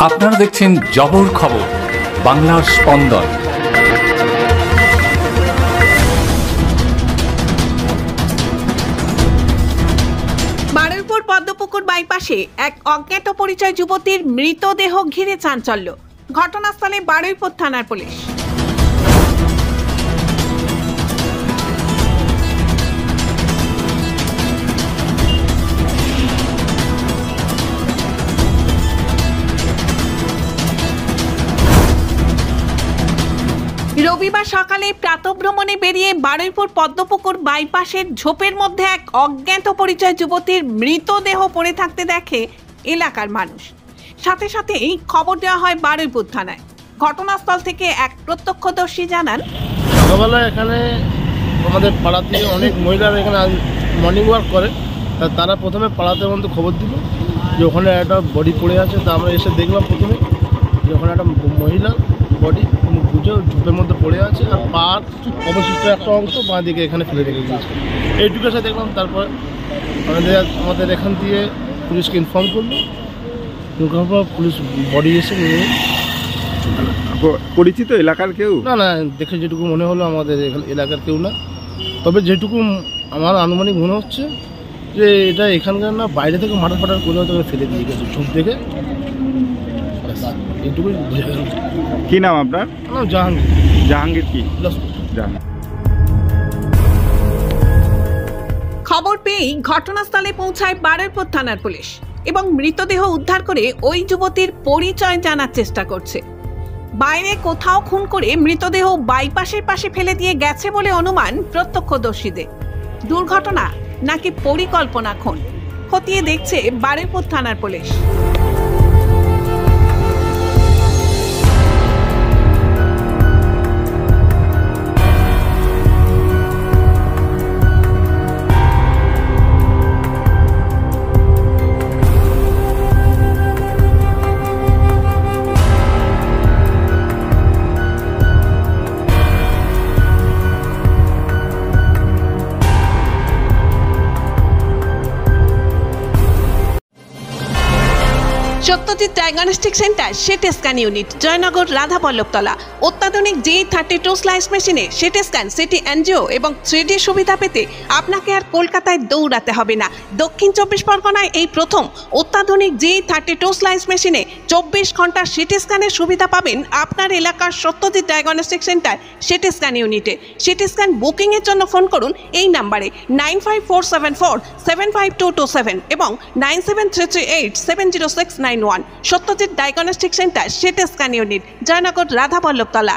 আপনারা দেখছেন জবর খবর, বাংলার স্পন্দন। বারুইপুর পদ্মপুকুর বাইপাসে এক অজ্ঞাত পরিচয় যুবতীর মৃতদেহ ঘিরে চাঞ্চল্য। ঘটনাস্থলে বারুইপুর থানার পুলিশ। রবিবার সকালে প্রাতঃভ্রমণে বেরিয়ে বারুইপুর পদ্মপুকুর বাইপাসের ঝোপের মধ্যে এক অজ্ঞাত পরিচয় যুবতীর মৃতদেহ পড়ে থাকতে দেখে এলাকার মানুষ। সাথে সাথেই খবর দেওয়া হয় বারুইপুর থানায়। ঘটনাস্থল থেকে এক প্রত্যক্ষদর্শী জানান, সকালবেলা এখানে আমাদের পাড়াতে অনেক মহিলারা এখানে মর্নিং ওয়াক করে। তারা প্রথমে পাড়াতে মধ্যে খবর দিল যে ওখানে একটা বডি পড়ে আছে। তা আমরা এসে দেখলাম প্রথমে যে ওখানে একটা মহিলা বডি বুঝে ঝোপের মধ্যে পড়ে আছে, আর পার অবশিষ্ট একটা অংশ বাঁ দিকে এখানে ফেলে রেখে দিয়েছে। এইটুকু এসে দেখলাম। তারপর আমাদের এখান দিয়ে পুলিশকে ইনফর্ম করলো। পুলিশ বডি এসে নিয়ে। পরিচিত এলাকার কেউ? না, দেখে যেটুকু মনে হলো আমাদের এলাকার কেউ না। তবে যেটুকু আমার আনুমানিক মনে হচ্ছে যে এটা এখানকার না, বাইরে থেকে মাটার ফাটার করে হয়তো ফেলে দিয়ে গেছে ঝোপ থেকে। এইটুকুই বোঝা গেল। কি নাম আপনার? নাম জাহাঙ্গীর। জাহাঙ্গীর কি? খবর পেয়েই ঘটনাস্থলে পৌঁছায় বারুইপুর থানার পুলিশ এবং মৃতদেহ উদ্ধার করে ওই যুবতীর পরিচয় জানার চেষ্টা করছে। বাইরে কোথাও খুন করে মৃতদেহ বাইপাসের পাশে ফেলে দিয়ে গেছে বলে অনুমান প্রত্যক্ষদর্শীদের। দুর্ঘটনা নাকি পরিকল্পনা খুন, খতিয়ে দেখছে বারুইপুর থানার পুলিশ। Satyajit diagnostic centre CT scan unit, Joynagar, Radhaballavtala. অত্যাধুনিক G32 স্লাইস মেশিনে সিটি স্ক্যান, সিটি এনজিও এবং 3D সুবিধা পেতে আপনাকে আর কলকাতায় দৌড়াতে হবে না। দক্ষিণ 24 পরগনায় এই প্রথম অত্যাধুনিক G32 স্লাইস মেশিনে 24 ঘন্টার সিটি স্ক্যানের সুবিধা পাবেন আপনার এলাকার Satyajit diagnostic centre CT scan ইউনিটে। সিটি স্ক্যান বুকিং এর জন্য ফোন করুন এই নাম্বারে 9547475227 এবং 9733870691। Satyajit diagnostic centre CT scan unit, Joynagar, Radhaballavtala.